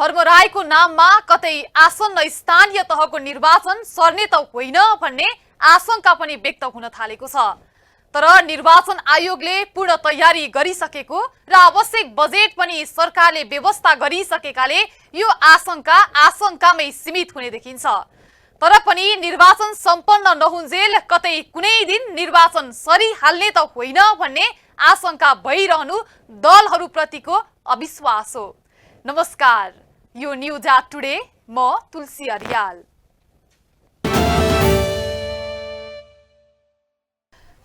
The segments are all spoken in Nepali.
धर्मरायको नाममा कतै आसन्न स्थानीय तहको निर्वाचन सर्ने त होइन भन्ने आशंका पनि व्यक्त हुन थालेको छ। तर निर्वाचन आयोगले पूर्ण तयारी गरिसकेको र आवश्यक बजेट पनि सरकारले व्यवस्था गरिसकेकाले यो आशंकामै सीमित हुने देखिन्छ। तर पनि निर्वाचन सम्पन्न नहुन्जेल कतै कुनै दिन निर्वाचन सरिहाल्ने त होइन भन्ने आशंका भइरहनु दलहरूप्रतिको अविश्वास हो। नमस्कार, यो न्यूज एट टुडे, म तुलसी अर्याल।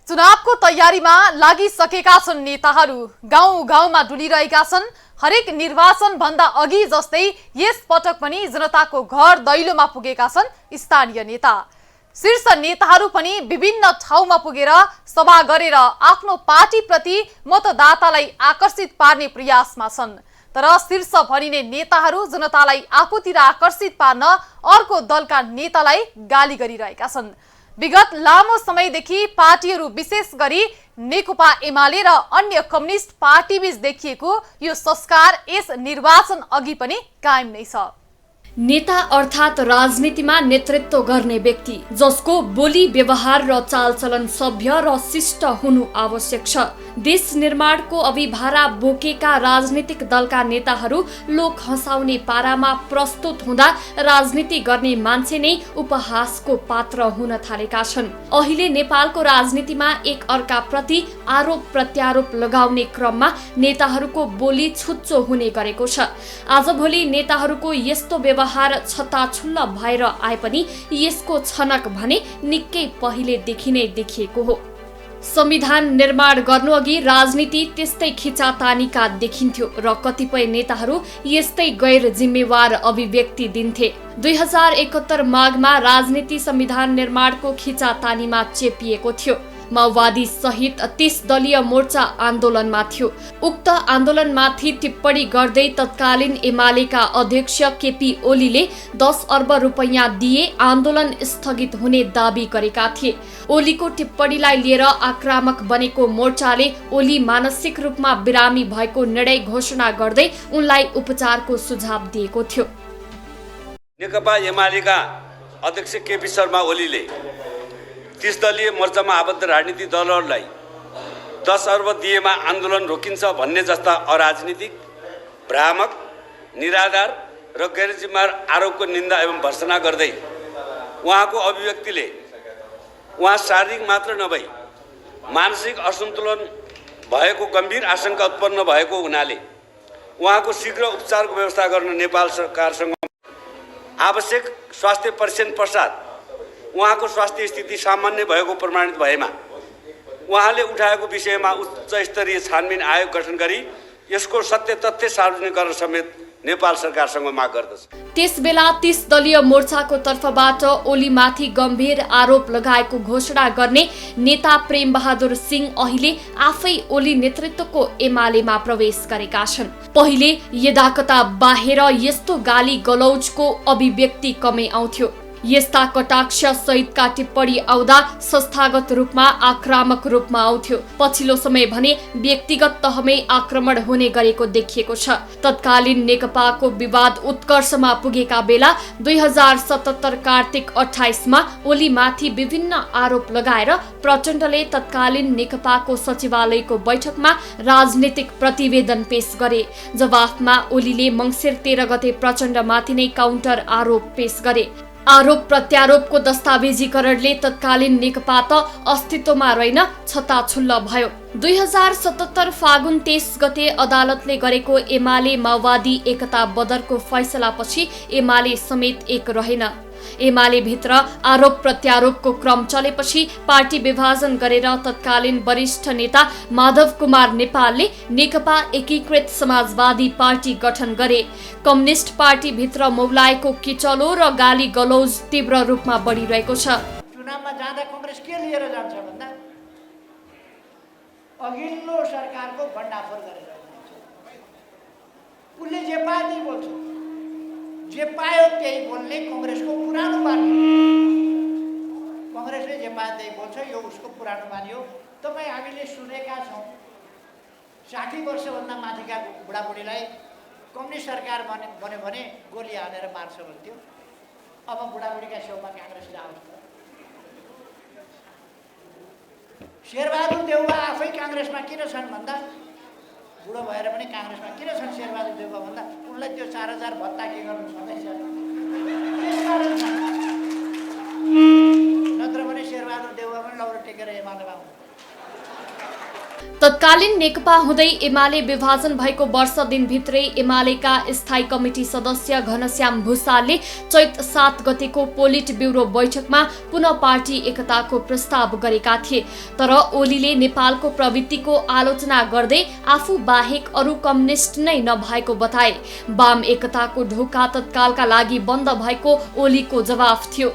चुनावको तयारीमा लागिसकेका छन् नेताहरू, गाउँ गाउँमा डुलिरहेका छन्। हरेक निर्वाचन भन्दा अघि जस्तै यस पटक पनि जनताको घर दैलोमा पुगेका छन् स्थानीय नेता। शीर्ष नेताहरू पनि विभिन्न ठाउँमा पुगेर सभा गरेर आफ्नो पार्टीप्रति मतदातालाई आकर्षित पार्ने प्रयासमा छन्। तर शीर्ष भनिने नेताहरू जनतालाई आफूतिर आकर्षित पार्न अर्को दलका नेतालाई गाली गरिरहेका छन्। विगत लामो समयदेखि पार्टीहरू विशेष गरी नेकपा एमाले र अन्य कम्युनिस्ट पार्टीबीच देखिएको यो संस्कार यस निर्वाचन अघि पनि कायम नै छ। नेता अर्थात् राजनीतिमा नेतृत्व गर्ने व्यक्ति जसको बोली व्यवहार र चालचलन सभ्य र शिष्ट हुनु आवश्यक छ। देश निर्माणको अभिभारा बोकेका राजनीतिक दलका नेताहरू लोक हँसाउने पारामा प्रस्तुत हुँदा राजनीति गर्ने मान्छे नै उपहासको पात्र हुन थालेका छन्। अहिले नेपालको राजनीतिमा एक अर्का प्रति आरोप प्रत्यारोप लगाउने क्रममा नेताहरूको बोली छुच्चो हुने गरेको छ। आजभोलि नेताहरूको यस्तो व्यवहार छताछुल्ल भएर आए पनि यसको छनक भने निकै पहिलेदेखि नै देखिएको हो। संविधान निर्माण गर्नुअघि राजनीति त्यस्तै खिचातानीका देखिन्थ्यो र कतिपय नेताहरू यस्तै गैर जिम्मेवार अभिव्यक्ति दिन्थे। 2071 माघमा राजनीति संविधान निर्माणको खिचातानीमा चेपिएको थियो। माओवादी सहित 30 दलीय मोर्चा आन्दोलनमा थियो। उक्त आन्दोलनमाथि टिप्पणी गर्दै तत्कालीन एमालेका अध्यक्ष केपी ओलीले 10 अर्ब रुपैयाँ दिए आन्दोलन स्थगित हुने दाबी गरेका थिए। ओलीको टिप्पणीलाई लिएर आक्रामक बनेको मोर्चाले ओली मानसिक रूपमा बिरामी भएको निर्णय घोषणा गर्दै उनलाई उपचारको सुझाव दिएको थियो। नेकपा एमालेका अध्यक्ष केपी शर्मा ओलीले 30 दलीय मोर्चामा आबद्ध राजनीतिक दलहरूलाई 10 अर्ब दिएमा आन्दोलन रोकिन्छ भन्ने जस्ता अराजनीतिक, भ्रामक, निराधार र गैरजिम्मेवार आरोपको निन्दा एवं भर्त्सना गर्दै उहाँको अभिव्यक्तिले उहाँ शारीरिक मात्र नभई मानसिक असन्तुलन भएको गम्भीर आशंका उत्पन्न भएको हुनाले उहाँको शीघ्र उपचारको व्यवस्था गर्न नेपाल सरकारसँग आवश्यक स्वास्थ्य परीक्षण पश्चात उहाँको स्वास्थ्य स्थिति सामान्य भएको प्रमाणित भएमा उहाँले उठाएको विषयमा उच्च स्तरीय छानबिन आयोग गठन गरी यसको सत्य तथ्य सार्वजनिक गर्न समेत नेपाल सरकारसँग माग गर्दछ। त्यसबेला 30 दलीय मोर्चाको तर्फबाट ओलीमाथि गम्भीर आरोप लगाएको घोषणा गर्ने नेता प्रेम बहादुर सिंह अहिले आफै ओली नेतृत्वको एमालेमा प्रवेश गरेका छन्। पहिले यदाकता बाहेर यस्तो गाली गलौजको अभिव्यक्ति कमै आउँथ्यो। यस्ता कटाक्ष सहितका टिप्पणी आउँदा संस्थागत रूपमा आक्रामक रूपमा आउँथ्यो। पछिल्लो समय भने व्यक्तिगत तहमै आक्रमण हुने गरेको देखिएको छ। तत्कालीन नेकपाको विवाद उत्कर्षमा पुगेका बेला 2077 कार्तिक 28 मा ओलीमाथि विभिन्न आरोप लगाएर प्रचण्डले तत्कालीन नेकपाको सचिवालयको बैठकमा राजनीतिक प्रतिवेदन पेश गरे। जवाफमा ओलीले मङ्सिर 13 गते प्रचण्डमाथि नै काउन्टर आरोप पेश गरे। आरोप प्रत्यारोपको दस्तावेजीकरणले तत्कालीन नेकपा त अस्तित्वमा रहेन, छताछुल्ल भयो। 2077 फागुन 23 गते अदालतले गरेको एमाले माओवादी एकता बदरको फैसलापछि एमाले समेत एक रहेन। एमाले भित्र आरोप प्रत्यारोपको क्रम चलेपछि पार्टी विभाजन गरेर तत्कालीन वरिष्ठ नेता माधव कुमार नेपालले नेकपा एकीकृत समाजवादी पार्टी गठन गरे। कम्युनिस्ट पार्टी भित्र मौलाएको किचलो र गाली गलौज तीव्र रूपमा बढिरहेको छ। चुनावमा जाँदा कांग्रेस के लिएर जान्छ भन्दा अघिल्लो सरकारको भण्डाफोर गरेर उसले जे पाए बोल्छ, जे पायो त्यही बोल्ने कांग्रेसको पुरानो बानी। कांग्रेसले जे पाए त्यही बोल्छ, यो उसको पुरानो बानी हो। तपाईँ हामीले सुनेका छौँ 60 वर्षभन्दा माथिका बुढाबुढीलाई कम्युनिस्ट सरकार बन्यो भने गोली हालेर मार्छ भन्थ्यो। अब बुढाबुढीका छेउमा काङ्ग्रेस जाओस् त। शेरबहादुर देउवा आफै काङ्ग्रेसमा किन छन् भन्दा, बुढो भएर पनि काङ्ग्रेसमा किन छन् शेरबहादुर देउवा भन्दा, उनलाई त्यो 4000 भत्ता के गर्नु छँदैछ, नत्र भने शेरबहादुर देउवा पनि लौरो टेकेर एमालेमा हुन्। तत्कालीन नेकपा हुँदै एमाले विभाजन भएको वर्ष दिनभित्रै एमालेका स्थायी कमिटी सदस्य घनश्याम भुसालले चैत 7 गतेको पोलिट ब्युरो बैठकमा पुनः पार्टी एकताको प्रस्ताव गरेका थिए। तर ओलीले नेपालको प्रवृत्तिको आलोचना गर्दै आफू बाहेक अरू कम्युनिस्ट नै नभएको बताए। वाम एकताको ढोका तत्कालका लागि बन्द भएको ओलीको जवाफ थियो।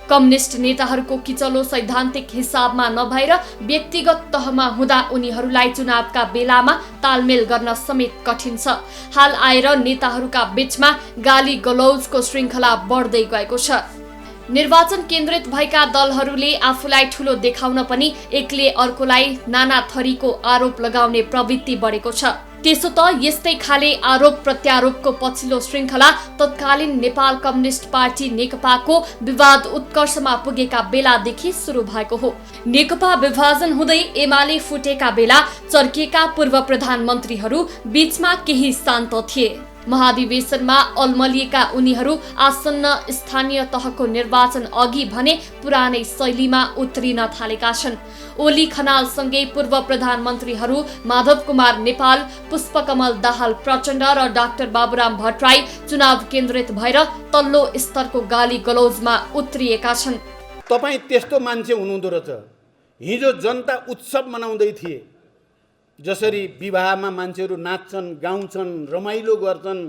कम्युनिस्ट नेताहरूको किचलो सैद्धान्तिक हिसाबमा नभएर व्यक्तिगत तहमा हुँदा उनीहरूलाई चुनावका बेलामा तालमेल गर्न समेत कठिन छ। हाल आएर नेताहरूका बीचमा गाली गलौजको श्रृङ्खला बढ्दै गएको छ। निर्वाचन केन्द्रित भएका दलहरूले आफूलाई ठूलो देखाउन पनि एकले अर्कोलाई नाना थरीको आरोप लगाउने प्रवृत्ति बढेको छ। त्यसो त यस्तै खाले आरोप प्रत्यारोपको पछिल्लो श्रृङ्खला तत्कालीन नेपाल कम्युनिस्ट पार्टी नेकपाको विवाद उत्कर्षमा पुगेका बेलादेखि सुरु भएको हो। नेकपा विभाजन हुँदै एमाले फुटेका बेला चर्किएका पूर्व प्रधानमन्त्रीहरू बीचमा केही शान्त थिए। महाधिवेशनमा अल्मलिएका उनीहरू आसन्न स्थानीय तहको निर्वाचन अघि भने पुरानै शैलीमा उत्रिन थालेका छन्। ओली खनालसँगै पूर्व प्रधानमन्त्रीहरू माधव कुमार नेपाल, पुष्पकमल दाहाल प्रचण्ड र डाक्टर बाबुराम भट्टराई चुनाव केन्द्रित भएर तल्लो स्तरको गाली गलौजमा उत्रिएका छन्। तपाईँ त्यस्तो मान्छे हुनुहुँदो रहेछ। हिजो जनता उत्सव मनाउँदै थिए, जसरी विवाहमा मान्छेहरू नाच्छन्, गाउँछन्, रमाइलो गर्छन्।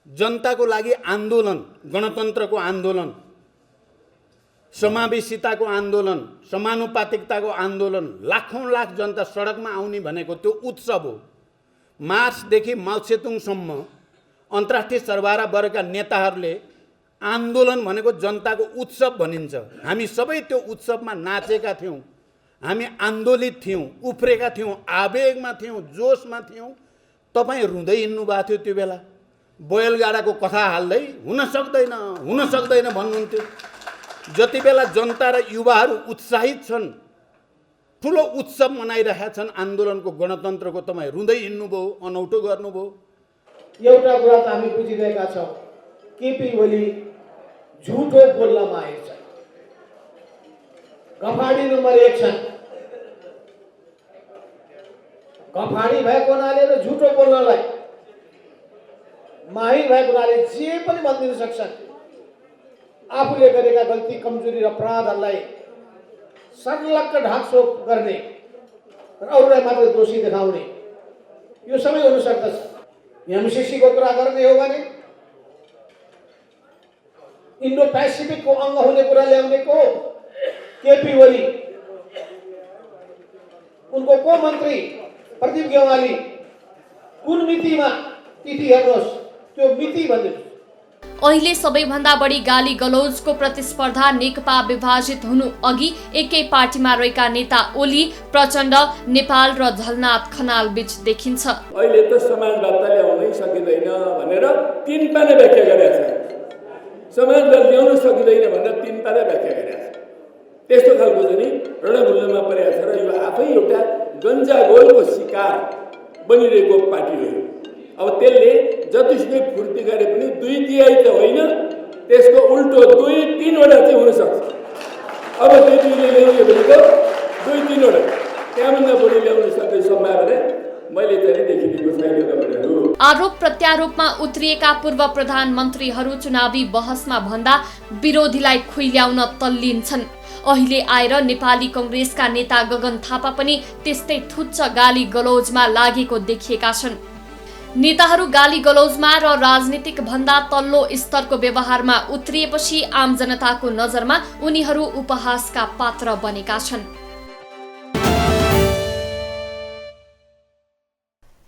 जनताको लागि आन्दोलन, गणतन्त्रको आन्दोलन, समावेशिताको आन्दोलन, समानुपातिकताको आन्दोलन, लाखौँ लाख जनता सडकमा आउने भनेको त्यो उत्सव हो। मार्चदेखि माओसेतुङसम्म अन्तर्राष्ट्रिय सरबारा वर्गका नेताहरूले आन्दोलन भनेको जनताको उत्सव भनिन्छ। हामी सबै त्यो उत्सवमा नाचेका थियौँ, हामी आन्दोलित थियौँ, उफ्रेका थियौँ, आवेगमा थियौँ, जोसमा थियौँ। तपाईँ रुँदै हिँड्नु भएको थियो त्यो बेला, बैलगाडाको कथा हाल्दै हुन सक्दैन भन्नुहुन्थ्यो। जति बेला जनता र युवाहरू उत्साहित छन्, ठुलो उत्सव मनाइरहेका छन् आन्दोलनको, गणतन्त्रको, तपाईँ रुँदै हिँड्नुभयो, अनौठो गर्नुभयो। एउटा कुरा त हामी बुझिरहेका छौँ, केपी ओली झुटो बोल्न माहिर छ। गफाडी नम्बर 1 छन्। गफाडी भएको हुनाले र झुटो बोल्नलाई माहिर भएको हुनाले जे पनि भनिदिन सक्छन्। आफूले गरेका गल्ती, कमजोरी र अपराधहरूलाई सर्लक्क ढाकछोप गर्ने र अरूलाई मात्र दोषी देखाउने, यो सबै हुन सक्दछ। एमसीसीको कुरा गर्ने हो भने इन्डो पेसिफिकको अङ्ग हुने कुरा ल्याउने को केपी ओली, उनको को मन्त्री प्रदीप गेवाली, कुन मितिमा तिथि हेर्नुहोस्, त्यो मिति भनिदिनुहोस्। अहिले सबैभन्दा बढी गाली गलौजको प्रतिस्पर्धा नेकपा विभाजित हुनु अघि एकै पार्टीमा रहेका नेता ओली, प्रचण्ड, नेपाल र झलनाथ खनाल बीच देखिन्छ। अहिले त समाजवादता ल्याउनै सकिँदैन भनेर 3 पाले व्याख्या गरेका छन्। समाजवाद ल्याउन सकिँदैन भनेर 3 पाले व्याख्या गरेका छन्। त्यस्तो खालको चाहिँ रणभुल्लोमा परेको छ र यो आफै एउटा गन्जागोलको शिकार बनिरहेको पार्टी हो। अब त्यसले जतिसुकै फुर्ती गरे पनि 2/3 त होइन, त्यसको उल्टो 2-3 वटा चाहिँ हुनसक्छ। अब त्यतिले ल्याउने भनेको 2-3 वटा, त्यहाँभन्दा बढी ल्याउन सक्ने सम्भावना मैले चाहिँ देखिदिएको छैन। आरोप प्रत्यारोपमा उत्रिएका पूर्व प्रधानमन्त्रीहरू चुनावी बहसमा भन्दा विरोधीलाई खुइल्याउन तल्लीन छन्। अहिले आएर नेपाली कङ्ग्रेसका नेता गगन थापा पनि त्यस्तै थुच्च गाली गलौजमा लागेको देखिएका छन्। नेताहरू गाली गलौजमा र राजनीतिक भन्दा तल्लो स्तरको व्यवहारमा उत्रिएपछि आम जनताको नजरमा उनीहरू उपहासका पात्र बनेका छन्।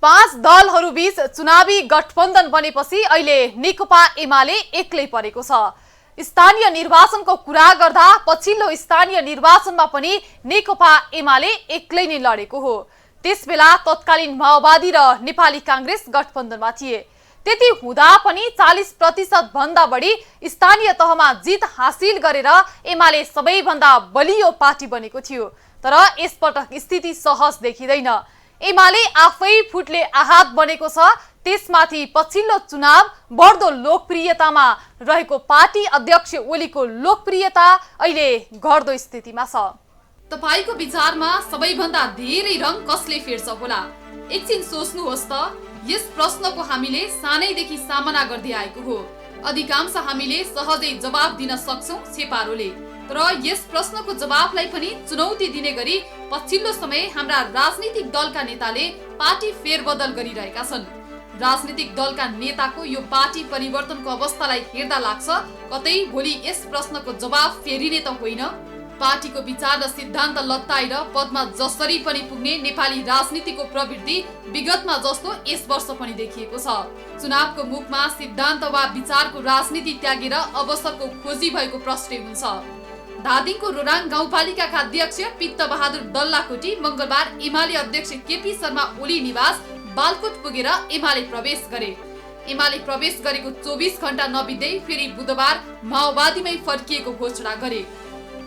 5 दलहरूबीच चुनावी गठबन्धन बनेपछि अहिले नेकपा एमाले एक्लै परेको छ। स्थानीय निर्वाचनको कुरा गर्दा पछिल्लो स्थानीय निर्वाचनमा पनि नेकपा एमाले एक्लै नै लडेको हो। त्यसबेला तत्कालीन माओवादी र नेपाली काङ्ग्रेस गठबन्धनमा थिए। त्यति हुँदा पनि 40% भन्दा बढी स्थानीय तहमा जित हासिल गरेर एमाले सबैभन्दा बलियो पार्टी बनेको थियो। तर यसपटक स्थिति सहज देखिँदैन। एमाले आफै फुटले आहत बनेको छ। त्यसमाथि पछिल्लो चुनाव बढ्दो लोकप्रियतामा रहेको पार्टी अध्यक्ष ओलीको लोकप्रियता अहिले घट्दो स्थितिमा छ। तपाईको विचारमा सबैभन्दा धेरै रङ कसले फेर्छ होला? एकछिन सोच्नुहोस् त। यस प्रश्नको हामीले सानैदेखि सामना गर्दै आएको हो। अधिकांश हामीले सहजै जवाब दिन सक्छौं छेपारोले। तर यस प्रश्नको जवाबलाई पनि चुनौती दिने गरी पछिल्लो समय हाम्रा राजनीतिक दलका नेताले पार्टी फेरबदल गरिरहेका छन्। राजनीतिक दलका नेताको यो पार्टी परिवर्तनको अवस्थालाई हेर्दा लाग्छ कतै भोलि यस प्रश्नको जवाब फेरिने त होइन। पार्टीको विचार र सिद्धान्त लत्ताएर पदमा जसरी पनि पुग्ने नेपाली राजनीतिको प्रवृत्ति विगतमा जस्तो यस वर्ष पनि देखिएको छ। चुनावको मुखमा सिद्धान्त वा विचारको राजनीति त्यागेर अवसरको खोजी भएको प्रश्न हुन्छ। धादिङको रोराङ गाउँपालिकाका अध्यक्ष पित्तबहादुर डल्लाकोटी मंगलबार एमाले अध्यक्ष केपी शर्मा ओली निवास बालकोट पुगेर एमाले प्रवेश गरे। एमाले प्रवेश गरेको 24 घण्टा नबित्दै फेरि बुधबार माओवादीमै फर्किएको घोषणा गरे।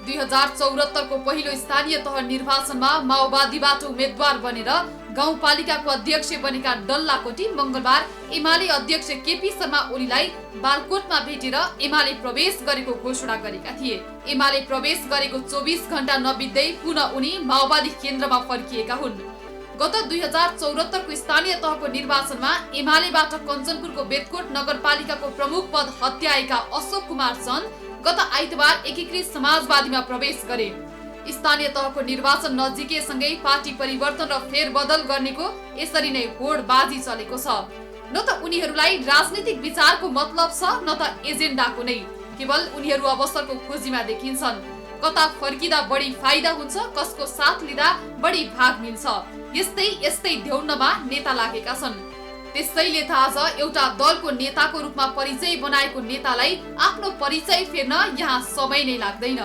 2074 को पहिलो स्थानीय तह निर्वाचनमा माओवादीबाट उम्मेद्वार बनेर गाउँपालिकाको अध्यक्ष बनेका डल्लाकोटी मंगलबार एमाले अध्यक्ष केपी शर्मा ओलीलाई बालकोटमा भेटेर एमाले प्रवेश गरेको घोषणा गरेका थिए। एमाले प्रवेश गरेको 24 घण्टा नबित्दै पुनः उनी माओवादी केन्द्रमा फर्किएका हुन्। गत 2074 को स्थानीय तहको निर्वाचनमा एमालेबाट कञ्चनपुरको बेतकोट नगरपालिकाको प्रमुख पद हत्याएका अशोक कुमार चन्द गत आइतबार एकीकृत समाजवादीमा प्रवेश गरे। स्थानीय तहको निर्वाचन नजिकैसँगै पार्टी परिवर्तन र फेरबदल गर्नेको यसरी नै होडबाजी चलेको छ। न त उनीहरूलाई राजनीतिक विचारको मतलब छ न त एजेन्डाको नै। केवल उनीहरू अवसरको खोजीमा देखिन्छन्। कता फर्किँदा बढी फाइदा हुन्छ, कसको साथ लिँदा बढी भाग मिल्छ, यस्तै ध्याउनमा नेता लागेका छन्। त्यसैले त आज एउटा दलको नेताको रूपमा परिचय बनाएको नेतालाई आफ्नो परिचय फेर्न यहाँ समय नै लाग्दैन।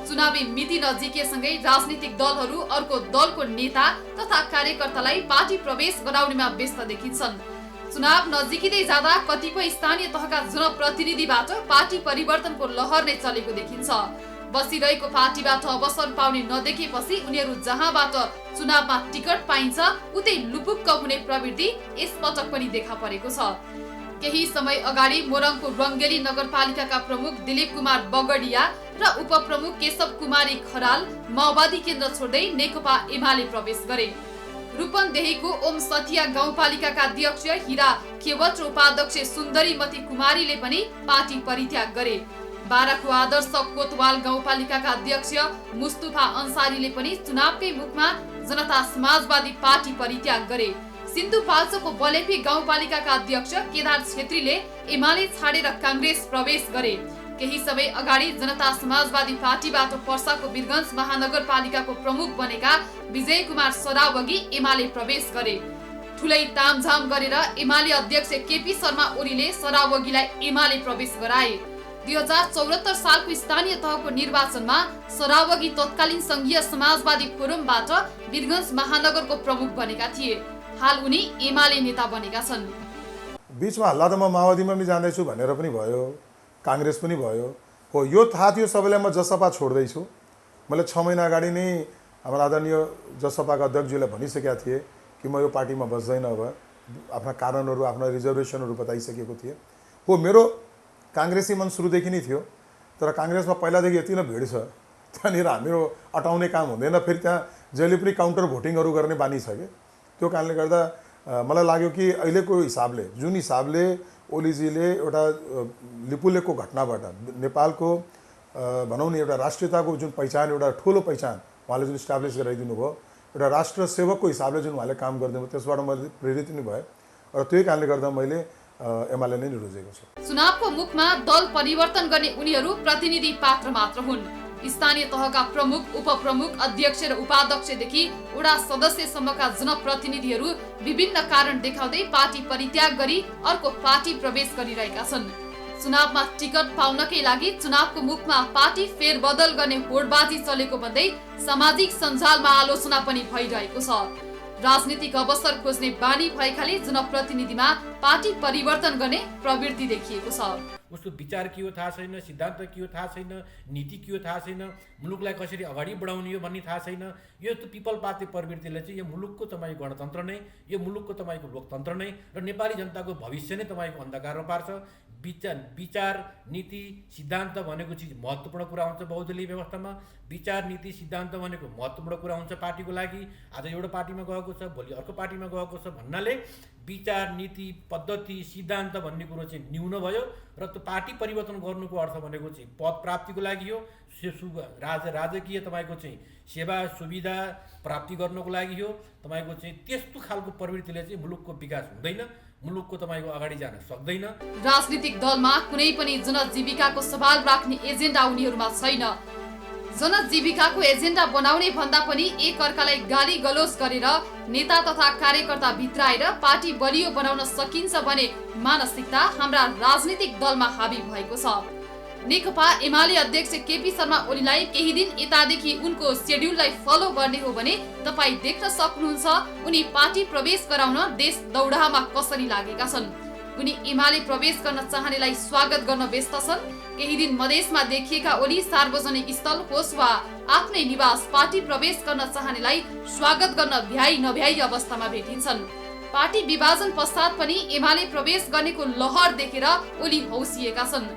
चुनावी मिति नजिकेसँगै राजनीतिक दलहरू अर्को दलको नेता तथा कार्यकर्तालाई पार्टी प्रवेश गराउनेमा व्यस्त देखिन्छन्। चुनाव नजिकिँदै जाँदा कतिपय स्थानीय तहका जनप्रतिनिधिबाट पार्टी परिवर्तनको लहर नै चलेको देखिन्छ। बसिरहेको पार्टीबाट अवसर पाउने नदेखेपछि उनीहरू जहाँबाट चुनावमा टिकट पाइन्छ उतै लुपुक्क हुने प्रवृत्ति यसपटक पनि देखा परेको छ। केही समय अगाडि मोरङको रङ्गेली नगरपालिकाका प्रमुख दिलीप कुमार बगडिया र उपप्रमुख केशव कुमारी खराल माओवादी केन्द्र छोड्दै नेकपा एमाले प्रवेश गरे। रूपन्देहीको ओम सथिया गाउँपालिकाका अध्यक्ष हिरा केवट र उपाध्यक्ष सुन्दरीमती कुमारीले पनि पार्टी परित्याग गरे। बाराको आदर्श कोतवाल गाउँपालिकाका अध्यक्ष मुस्तफा अन्सारीले पनि चुनावकै मुखमा जनता समाजवादी पार्टी परित्याग गरे। सिन्धुपाल्चोको बलेपी गाउँपालिकाका अध्यक्ष केदार छेत्रीले एमाले छाडेर कांग्रेस प्रवेश गरे। केही समय अगाडि जनता समाजवादी पार्टीबाट पर्साको वीरगञ्ज महानगरपालिकाको प्रमुख बनेका विजय कुमार सरावगी एमाले प्रवेश गरे। ठुलै तामझाम गरेर एमाले अध्यक्ष केपी शर्मा ओलीले सरावगीलाई एमाले प्रवेश गराए। 2074 सालको स्थानीय तहको निर्वाचनमा सरावगी तत्कालीन संघीय समाजवादी फोरमबाट वीरगञ्ज महानगरको प्रमुख बनेका थिए। हाल उनी एमाले नेता बनेका छन्। बीचमा हल्ला त म माओवादीमा पनि जाँदैछु भनेर पनि भयो, कांग्रेस पनि भयो। हो, यो थाहा थियो सबैलाई म जसपा छोड्दैछु। मैले 6 महिना अगाडि नै हाम्रो आदरणीय जसपाका अध्यक्षजीलाई भनिसकेका थिएँ कि म यो पार्टीमा बस्दैन। अब आफ्ना कारणहरू, आफ्ना रिजर्भेसनहरू बताइसकेको थिएँ। हो, मेरो कांग्रेसी मन सुरुदेखि नै थियो। तर कांग्रेसमा पहिलादेखि यति नै भिड छ, त्यहाँनिर हाम्रो अटाउने काम हुँदैन। फेरि त्यहाँ जहिले पनि काउन्टर भोटिङहरू गर्ने बानी छ कि त्यो कारणले गर्दा मलाई लाग्यो कि अहिलेको हिसाबले, जुन हिसाबले ओलीजीले एउटा लिपुलेखको घटनाबाट नेपालको भनौँ न एउटा राष्ट्रियताको जुन पहिचान, एउटा ठुलो पहिचान उहाँले जुन इस्टाब्लिस गराइदिनु भयो, एउटा राष्ट्र सेवकको हिसाबले जुन उहाँले काम गरिदिनु भयो, त्यसबाट मैले प्रेरित नै भएँ र त्यही कारणले गर्दा मैले एमाले नै रोजेको छु। चुनावको मुखमा दल परिवर्तन गर्ने उनीहरू प्रतिनिधि पात्र मात्र हुन्। स्थानीय तहका प्रमुख, उपप्रमुख, अध्यक्ष र उपाध्यक्षदेखि वडा सदस्यसम्मका जनप्रतिनिधिहरू विभिन्न कारण देखाउँदै पार्टी परित्याग गरी अर्को पार्टी प्रवेश गरिरहेका छन्। चुनावमा टिकट पाउनकै लागि चुनावको मुखमा पार्टी फेरबदल गर्ने होडबाजी चलेको भन्दै सामाजिक सञ्जालमा आलोचना पनि भइरहेको छ। राजनीतिक अवसर खोज्ने बानी भएकाले जनप्रतिनिधिमा पार्टी परिवर्तन गर्ने प्रवृत्ति देखिएको छ। उसको विचार के हो थाहा छैन, सिद्धान्त के हो थाहा छैन, नीति के हो थाहा छैन, मुलुकलाई कसरी अगाडि बढाउने हो भन्ने थाहा छैन। यो पिपल पार्टी प्रवृत्तिले चाहिँ यो मुलुकको तपाईँको गणतन्त्र नै, यो मुलुकको तपाईँको लोकतन्त्र नै र नेपाली जनताको भविष्य नै तपाईँको अन्धकारमा पार्छ। विचार नीति सिद्धान्त भनेको चिज महत्त्वपूर्ण कुरा हुन्छ बहुदलीय व्यवस्थामा। विचार नीति सिद्धान्त भनेको महत्त्वपूर्ण कुरा हुन्छ पार्टीको लागि। आज एउटा पार्टीमा गएको छ, भोलि अर्को पार्टीमा गएको छ भन्नाले विचार नीति पद्धति सिद्धान्त भन्ने कुरो चाहिँ न्यून भयो र त्यो पार्टी परिवर्तन गर्नुको अर्थ भनेको चाहिँ पद प्राप्तिको लागि हो, राजकीय तपाईँको चाहिँ सेवा सुविधा प्राप्ति गर्नको लागि हो। तपाईँको चाहिँ त्यस्तो खालको प्रवृत्तिले चाहिँ मुलुकको विकास हुँदैन, मुलुकको तपाईँको अगाडि जान सक्दैन। राजनीतिक दलमा कुनै पनि जनजीविकाको सवाल राख्ने एजेन्डा उनीहरूमा छैन। जनजीविकाको एजेन्डा बनाउने भन्दा पनि एक अर्कालाई गाली गलोच गरेर नेता तथा कार्यकर्ता भित्राएर पार्टी बलियो बनाउन सकिन्छ भने मानसिकता हाम्रा राजनीतिक दलमा हावी भएको छ। नेकपा एमाले अध्यक्ष केपी शर्मा ओलीलाई केही दिन यतादेखि उनको शेड्युललाई फलो गर्ने हो भने तपाईँ देख्न सक्नुहुन्छ उनी पार्टी प्रवेश गराउन देश दौडामा कसरी लागेका छन्। उनी एमाले प्रवेश गर्न चाहनेलाई स्वागत गर्न व्यस्त छन्। केही दिन मधेसमा देखिएका ओली सार्वजनिक स्थल होस् वा आफ्नै निवास पार्टी प्रवेश गर्न चाहनेलाई स्वागत गर्न भ्याइ नभ्याइ अवस्थामा भेटिन्छन्। पार्टी विभाजन पश्चात पनि एमाले प्रवेश गर्नेको लहर देखेर ओली हौसिएका छन्।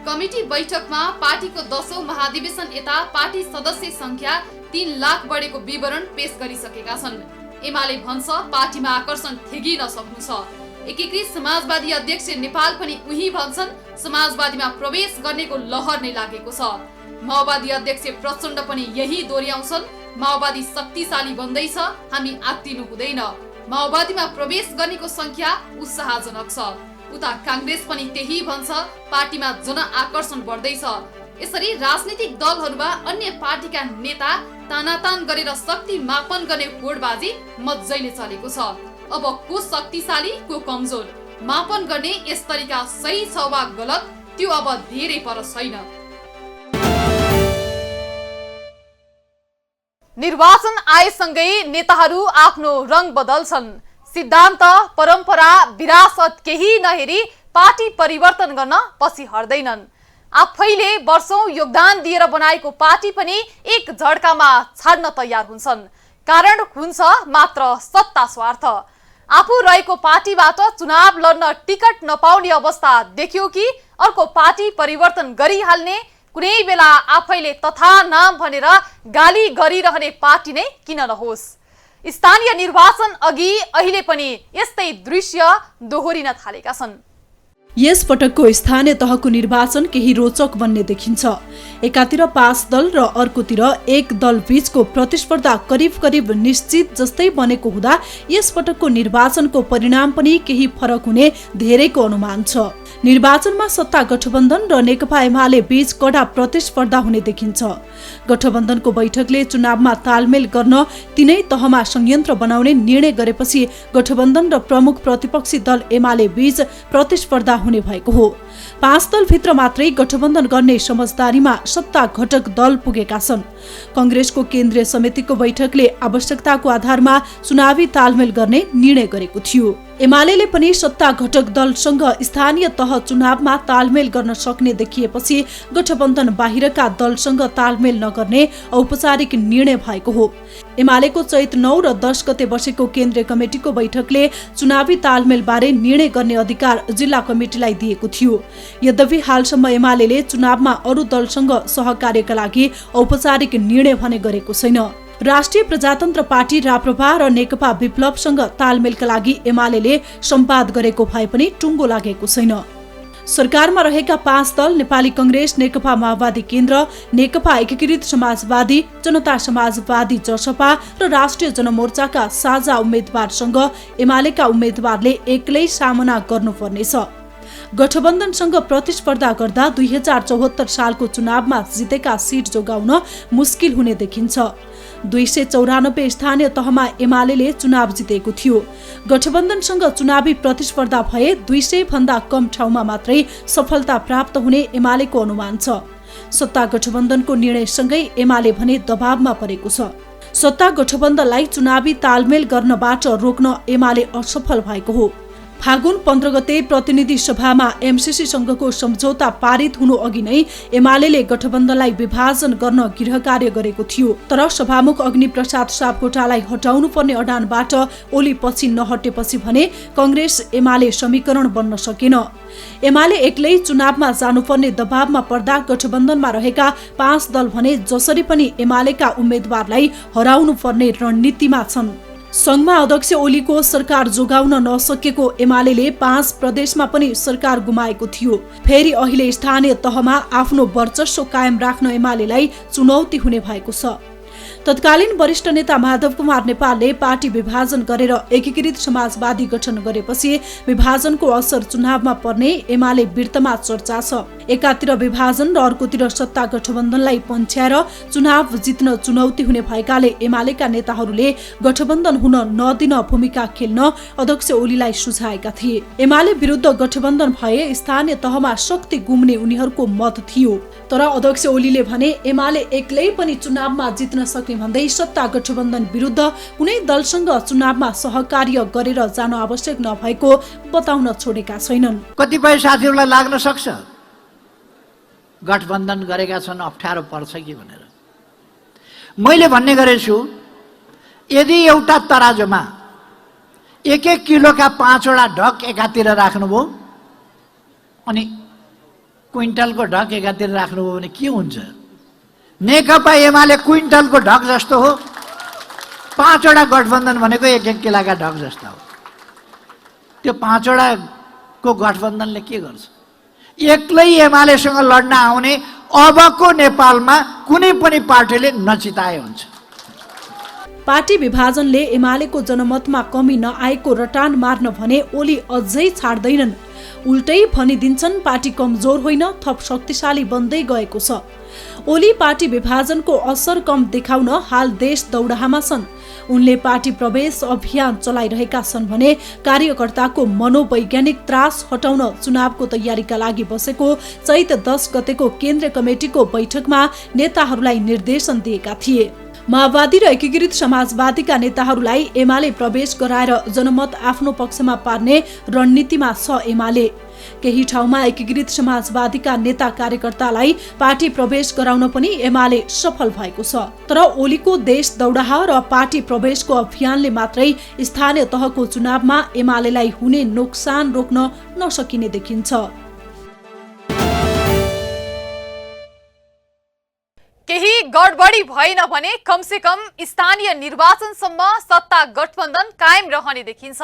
कमिटी बैठकमा पार्टीको 10औं महाधिवेशन यता पार्टी सदस्य संख्या 3 लाख बढेको विवरण पेश गरिसकेका छन्। एमाले भन्छ पार्टीमा आकर्षण थेगिन सक्नु छ। एकीकृत समाजवादी अध्यक्ष नेपाल पनि उही भन्छन् समाजवादीमा प्रवेश गर्नेको लहर नै लागेको छ। माओवादी अध्यक्ष प्रचण्ड पनि यही दोहोर्याउँछन् माओवादी शक्तिशाली बन्दैछ, हामी आत्तिनु हुँदैन। माओवादीमा प्रवेश गर्नेको संख्या उत्साहजनक छ। उता कांग्रेस पनि त्यही भन्छ पार्टीमा जनआकर्षण बढ्दैछ। यसरी राजनीतिक दलहरूमा अन्य पार्टीका नेता तानातान गरेर शक्ति मापन गर्ने होडबाजी मज्जैले चलेको छ। अब को शक्तिशाली को कमजोर मापन गर्ने यस तरिका सही छ वा गलत त्यो अब धेरै पर छैन। निर्वाचन आएसँगै नेताहरू आफ्नो रङ बदल्छन्। सिद्धान्त परम्परा विरासत केही नहेरी पार्टी परिवर्तन गर्न पछि हट्दैनन्। आफैले वर्षौं योगदान दिएर बनाएको पार्टी पनि एक झड्कामा छाड्न तयार हुन्छन्। कारण हुन्छ मात्र सत्ता स्वार्थ। आफू रहेको पार्टीबाट चुनाव लड्न टिकट नपाउने अवस्था देख्यो कि अर्को पार्टी परिवर्तन गरिहाल्ने, कुनै बेला आफैले तथा नाम भनेर गाली गरिरहने पार्टी नै किन नहोस्। स्थानीय निर्वाचन अघि अहिले पनि यस्तै दृश्य दोहोरिन थालेका छन्। यस पटकको स्थानीय तहको निर्वाचन केही रोचक बन्ने देखिन्छ। एकातिर 5 दल र अर्कोतिर एक दल बीचको प्रतिस्पर्धा करिब करिब निश्चित जस्तै बनेको हुँदा यस पटकको निर्वाचनको परिणाम पनि केही फरक हुने धेरैको अनुमान छ। निर्वाचनमा सत्ता गठबन्धन र नेकपा एमाले बीच कडा प्रतिस्पर्धा हुने देखिन्छ। गठबन्धनको बैठकले चुनावमा तालमेल गर्न तीनै तहमा संयन्त्र बनाउने निर्णय गरेपछि गठबन्धन र प्रमुख प्रतिपक्षी दल एमाले बीच प्रतिस्पर्धा हुने भएको हो। 5 दलभित्र मात्रै गठबन्धन गर्ने समझदारीमा सत्ता घटक दल पुगेका छन्। कंग्रेसको केन्द्रीय समितिको बैठकले आवश्यकताको आधारमा चुनावी तालमेल गर्ने निर्णय गरेको थियो। एमाले पनि सत्ता घटक दलसँग स्थानीय तह चुनावमा तालमेल गर्न सक्ने देखिएपछि गठबन्धन बाहिरका दलसँग तालमेल नगर्ने औपचारिक निर्णय भएको हो। एमालेको चैत 9 र 10 गते बसेको केन्द्रीय कमिटिको बैठकले चुनावी तालमेल बारे निर्णय गर्ने अधिकार जिल्ला कमिटिलाई दिएको थियो। यद्यपि हालसम्म एमाले चुनावमा अरू दलसँग सहकार्यका लागि औपचारिक निर्णय भने गरेको छैन। राष्ट्रिय प्रजातन्त्र पार्टी राप्रपा र नेकपा विप्लवसँग तालमेलका लागि एमाले सम्वाद गरेको भए पनि टुङ्गो लागेको छैन। सरकारमा रहेका 5 दल नेपाली कंग्रेस, नेकपा माओवादी केन्द्र, नेकपा एकीकृत समाजवादी, जनता समाजवादी जसपा र राष्ट्रिय जनमोर्चाका साझा उम्मेद्वारसँग एमालेका उम्मेद्वारले एक्लै सामना गर्नुपर्नेछ। गठबन्धनसँग प्रतिस्पर्धा गर्दा 2074 सालको चुनावमा जितेका सिट जोगाउन मुस्किल हुने देखिन्छ। 294 स्थानीय तहमा एमाले चुनाव जितेको थियो। गठबन्धनसँग चुनावी प्रतिस्पर्धा भए 200 भन्दा कम ठाउँमा मात्रै सफलता प्राप्त हुने एमालेको अनुमान छ। सत्ता गठबन्धनको निर्णयसँगै एमाले भने दबावमा परेको छ। सत्ता गठबन्धनलाई चुनावी तालमेल गर्नबाट रोक्न एमाले असफल भएको हो। फागुन 15 गते प्रतिनिधि सभामा एमसीसीसँगको सम्झौता पारित हुनु अघि नै एमाले गठबन्धनलाई विभाजन गर्न गृह कार्य गरेको थियो। तर सभामुख अग्निप्रसाद सापकोटालाई हटाउनु पर्ने अडानबाट ओली पछि नहटेपछि भने कांग्रेस एमाले समीकरण बन्न सकेन। एमाले एक्लै चुनावमा जानुपर्ने दबावमा पर्दा गठबन्धनमा रहेका 5 दल भने जसरी पनि एमालेका उम्मेदवारलाई हराउनु पर्ने रणनीतिमा छन्। संघमा अध्यक्ष ओलीको सरकार जोगाउन नसकेको एमाले 5 प्रदेशमा पनि सरकार गुमाएको थियो। फेरि अहिले स्थानीय तहमा आफ्नो वर्चस्व कायम राख्न एमालेलाई चुनौती हुने भएको छ। तत्कालीन वरिष्ठ नेता माधव कुमार नेपालले पार्टी विभाजन गरेर एकीकृत समाजवादी गठन गरेपछि विभाजनको असर चुनावमा पर्ने एमाले वृत्तमा चर्चा छ। एकातिर विभाजन र अर्कोतिर सत्ता गठबन्धनलाई पन्छ्याएर चुनाव जित्न चुनौती हुने भएकाले एमालेका नेताहरूले गठबन्धन हुन नदिन भूमिका खेल्न अध्यक्ष ओलीलाई सुझाएका थिए। एमाले विरुद्ध गठबन्धन भए स्थानीय तहमा शक्ति गुम्ने उनीहरूको मत थियो। तर अध्यक्ष ओलीले भने एमाले एक्लै पनि चुनावमा जित्न सक्ने भन्दै सत्ता गठबन्धन विरुद्ध कुनै दलसँग चुनावमा सहकार्य गरेर जान आवश्यक नभएको बताउन छोडेका छैनन्। कतिपय साथीहरूलाई लाग्न सक्छ गठबन्धन गरेका छन् अप्ठ्यारो पर्छ कि भनेर। मैले भन्ने गरेछु यदि एउटा तराजुमा 1-1 किलोका 5वटा ढक एकातिर राख्नुभयो अनि क्विन्टलको ढक एकातिर राख्नुभयो भने के हुन्छ? नेकपा एमाले क्विन्टलको ढक जस्तो हो, 5वटा गठबन्धन भनेको 1-1 किलोका ढक जस्तो हो। त्यो 5वटाको गठबन्धनले के गर्छ? एक्लै एमालेसँग लड्न आउने अबको नेपालमा कुनै पनि पार्टीले नचिताए हुन्छ। पार्टी विभाजनले एमालेको जनमतमा कमी नआएको रटान मार्न भने ओली अझै छाड्दैनन्। उल्टै भनिदिन्छन् पार्टी कमजोर होइन थप शक्तिशाली बन्दै गएको छ। ओली पार्टी विभाजनको असर कम देखाउन हाल देश दौडाहामा छन्। उनले पार्टी प्रवेश अभियान चलाइरहेका छन् भने कार्यकर्ताको मनोवैज्ञानिक त्रास हटाउन चुनावको तयारीका लागि बसेको चैत 10 गतेको केन्द्रीय कमिटीको बैठकमा नेताहरूलाई निर्देशन दिएका थिए। माओवादी र एकीकृत समाजवादीका नेताहरूलाई एमाले प्रवेश गराएर जनमत आफ्नो पक्षमा पार्ने रणनीतिमा छ एमाले। केही ठाउँमा एकीकृत समाजवादीका नेता कार्यकर्तालाई पार्टी प्रवेश गराउन पनि एमाले सफल भएको छ। तर ओलीको देश दौडाहा र पार्टी प्रवेशको अभियानले मात्रै स्थानीय तहको चुनावमा एमालेलाई हुने नोक्सान रोक्न नसकिने देखिन्छ। केही गडबडी भएन भने कमसे कम स्थानीय निर्वाचनसम्म सत्ता गठबन्धन कायम रहने देखिन्छ।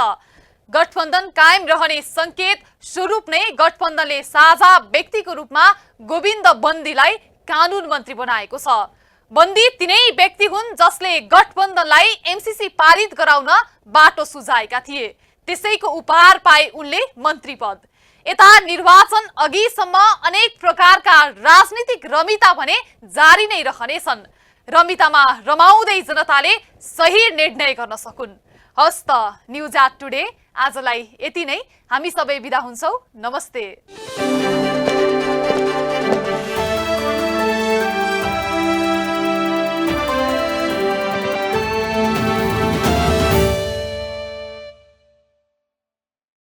गठबन्धन कायम रहने संकेत स्वरूप नै गठबन्धनले साझा व्यक्तिको रूपमा गोविन्द बन्दीलाई कानून मन्त्री बनाएको छ। बन्दी तिनै व्यक्ति हुन् जसले गठबन्धनलाई एमसीसी पारित गराउन बाटो सुझाएका थिए। त्यसैको उपहार पाए उनले मन्त्री पद। यता निर्वाचन अघिसम्म अनेक प्रकारका राजनीतिक रमिता भने जारी नै रहनेछन्। रमितामा रमाउँदै जनताले सही निर्णय गर्न सकुन्। हस्त न्यूज एट टुडे आजलाई यति नै। हामी सबै बिदा हुन्छौं। नमस्ते।